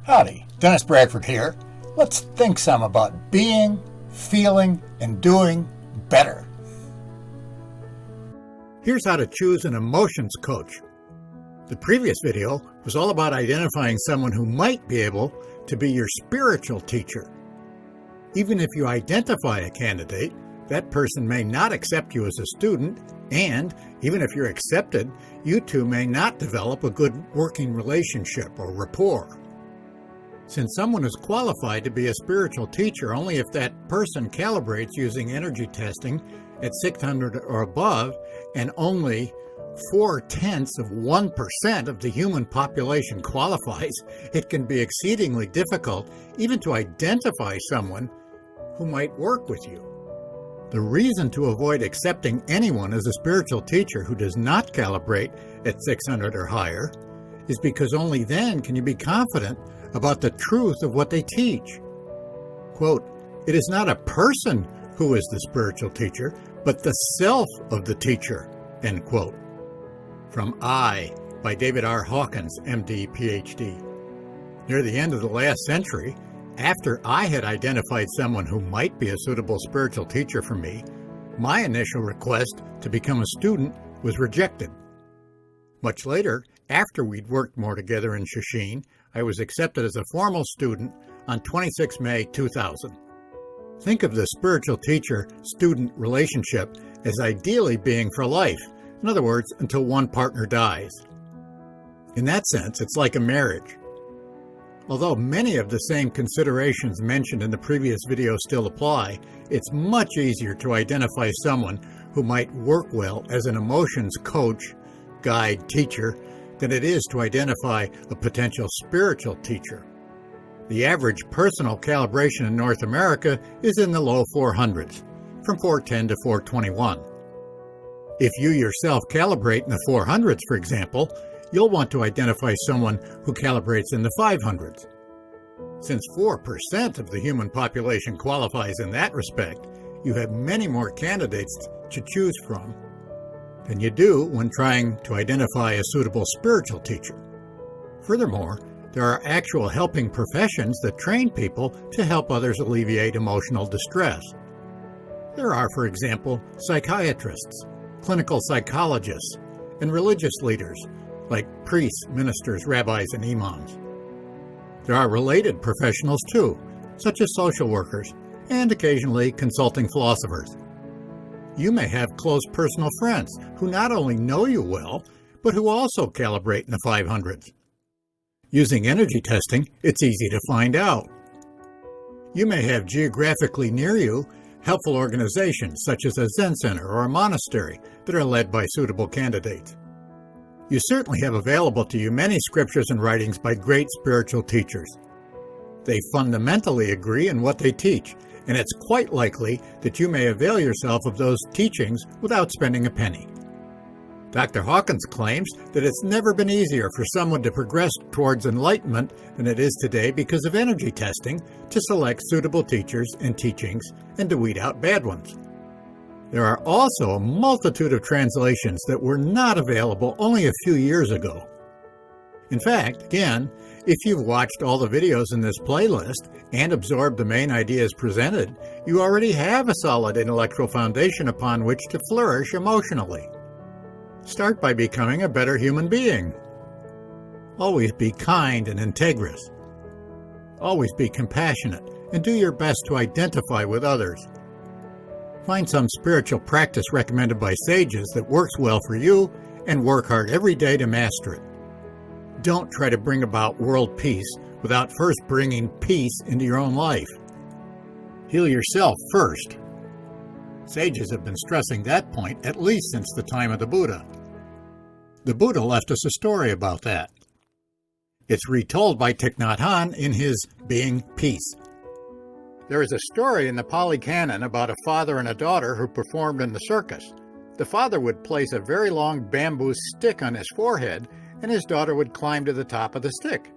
Howdy, Dennis Bradford here. Let's think some about being, feeling, and doing better. Here's how to choose an emotions coach. The previous video was all about identifying someone who might be able to be your spiritual teacher. Even if you identify a candidate, that person may not accept you as a student, and even if you're accepted, you two may not develop a good working relationship or rapport. Since someone is qualified to be a spiritual teacher only if that person calibrates using energy testing at 600 or above, and only 0.4% of the human population qualifies, it can be exceedingly difficult even to identify someone who might work with you. The reason to avoid accepting anyone as a spiritual teacher who does not calibrate at 600 or higher is because only then can you be confident about the truth of what they teach. Quote, "It is not a person who is the spiritual teacher, but the self of the teacher," end quote. From I by David R. Hawkins, MD, PhD. Near the end of the last century, after I had identified someone who might be a suitable spiritual teacher for me, my initial request to become a student was rejected. Much later, after we'd worked more together in sesshin, I was accepted as a formal student on 26 May 2000. Think of the spiritual teacher-student relationship as ideally being for life. In other words, until one partner dies. In that sense, it's like a marriage. Although many of the same considerations mentioned in the previous video still apply, it's much easier to identify someone who might work well as an emotions coach, guide, teacher than it is to identify a potential spiritual teacher. The average personal calibration in North America is in the low 400s, from 410 to 421. If you yourself calibrate in the 400s, for example, you'll want to identify someone who calibrates in the 500s. Since 4% of the human population qualifies in that respect, you have many more candidates to choose from than you do when trying to identify a suitable spiritual teacher. Furthermore, there are actual helping professions that train people to help others alleviate emotional distress. There are, for example, psychiatrists, clinical psychologists, and religious leaders like priests, ministers, rabbis, and imams. There are related professionals too, such as social workers and occasionally consulting philosophers. You may have close personal friends who not only know you well, but who also calibrate in the 500s. Using energy testing, it's easy to find out. You may have geographically near you helpful organizations such as a Zen center or a monastery that are led by suitable candidates. You certainly have available to you many scriptures and writings by great spiritual teachers. They fundamentally agree in what they teach, and it's quite likely that you may avail yourself of those teachings without spending a penny. Dr. Hawkins claims that it's never been easier for someone to progress towards enlightenment than it is today because of energy testing to select suitable teachers and teachings and to weed out bad ones. There are also a multitude of translations that were not available only a few years ago. In fact, again, if you've watched all the videos in this playlist and absorbed the main ideas presented, you already have a solid intellectual foundation upon which to flourish emotionally. Start by becoming a better human being. Always be kind and integrous. Always be compassionate and do your best to identify with others. Find some spiritual practice recommended by sages that works well for you and work hard every day to master it. Don't try to bring about world peace without first bringing peace into your own life. Heal yourself first. Sages have been stressing that point at least since the time of the Buddha. The Buddha left us a story about that. It's retold by Thich Nhat Hanh in his Being Peace. There is a story in the Pali Canon about a father and a daughter who performed in the circus. The father would place a very long bamboo stick on his forehead, and his daughter would climb to the top of the stick.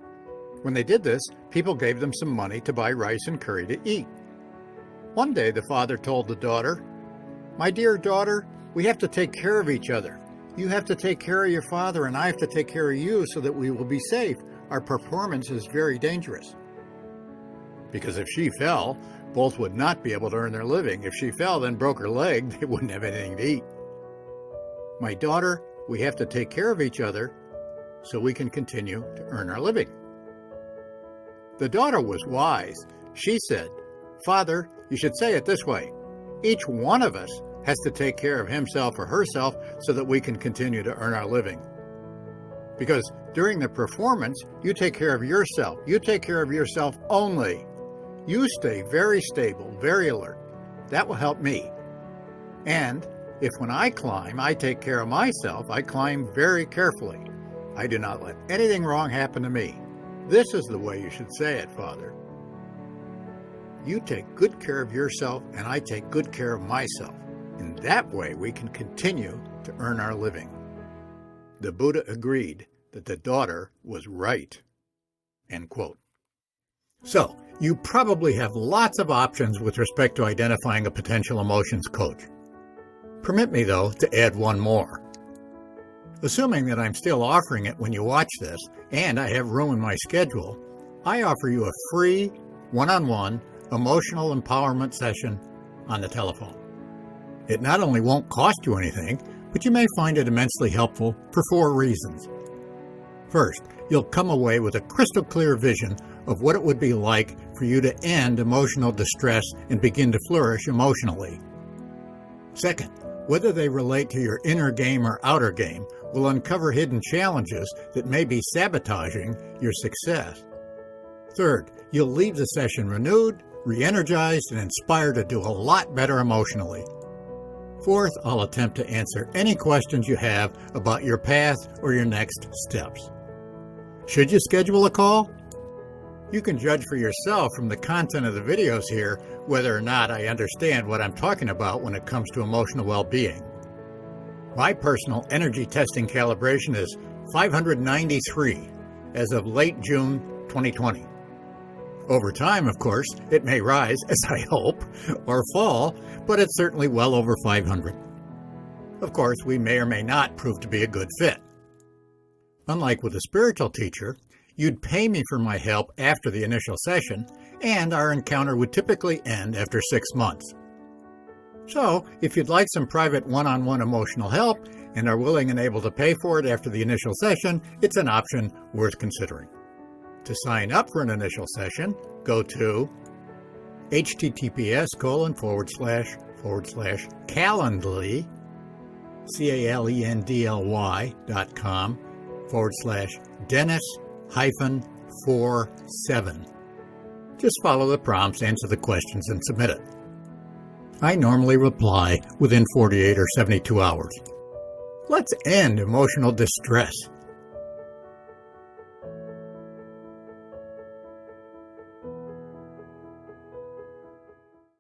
When they did this, people gave them some money to buy rice and curry to eat. One day the father told the daughter, "My dear daughter, we have to take care of each other. You have to take care of your father, and I have to take care of you so that we will be safe. our performance is very dangerous. Because if she fell, both would not be able to earn their living. If she fell, then broke her leg, they wouldn't have anything to eat. My daughter, we have to take care of each other so we can continue to earn our living. The daughter was wise. She said, "Father, you should say it this way. Each one of us has to take care of himself or herself so that we can continue to earn our living. Because during the performance, you take care of yourself. You take care of yourself only. You stay very stable, very alert. That will help me. And if when I climb, I take care of myself, I climb very carefully. I do not let anything wrong happen to me. This is the way you should say it, Father. You take good care of yourself, and I take good care of myself. In that way, we can continue to earn our living." The Buddha agreed that the daughter was right. End quote. So, you probably have lots of options with respect to identifying a potential emotions coach. Permit me, though, to add one more. Assuming that I'm still offering it when you watch this, and I have room in my schedule, I offer you a free, one-on-one, emotional empowerment session on the telephone. It not only won't cost you anything, but you may find it immensely helpful for 4 reasons. First, you'll come away with a crystal clear vision of what it would be like for you to end emotional distress and begin to flourish emotionally. Second, whether they relate to your inner game or outer game will uncover hidden challenges that may be sabotaging your success. Third, you'll leave the session renewed, re-energized, and inspired to do a lot better emotionally. Fourth, I'll attempt to answer any questions you have about your path or your next steps. Should you schedule a call? You can judge for yourself from the content of the videos here whether or not I understand what I'm talking about when it comes to emotional well-being. My personal energy testing calibration is 593 as of late June 2020. Over time, of course, it may rise, as I hope, or fall, but it's certainly well over 500. Of course, we may or may not prove to be a good fit. Unlike with a spiritual teacher, you'd pay me for my help after the initial session, and our encounter would typically end after 6 months. So, if you'd like some private one-on-one emotional help and are willing and able to pay for it after the initial session, it's an option worth considering. To sign up for an initial session, go to https://calendly, calendly.com/Dennis-47. Just follow the prompts, answer the questions, and submit it. I normally reply within 48 or 72 hours. Let's end emotional distress.